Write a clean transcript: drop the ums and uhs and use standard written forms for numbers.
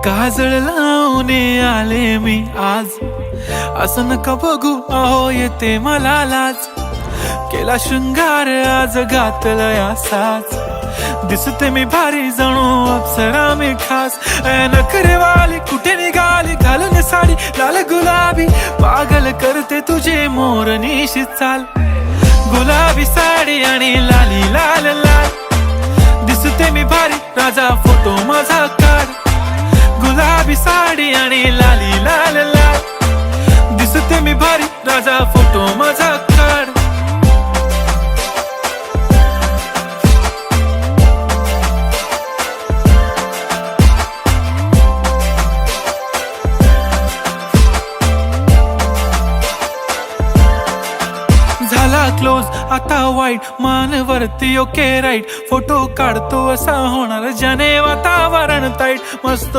काजळ लावून आले मी आज, असं नका बघू अहो येते मला लाज. केला शृंगार आज घातला साज, दिसते मी भारी जणू अप्सरा मी खास. नखरेवाली कुठे निघाली घालून साडी लाल गुलाबी, पागल करते तुझे मोरनीशी चाल. गुलाबी साडी आणि लाली लाल लाल, दिसते मी भारी राजा फोटो माझा काढ. गुलाबी साडी आणि लाली लाल लाल, दिसते मी भारी राजा फोटो माझा काढ. झाला क्लोज आता वाईट, मान वरती ओके राईट. फोटो काढतो असा होणार ज्याने वातावरण ताईट. मस्त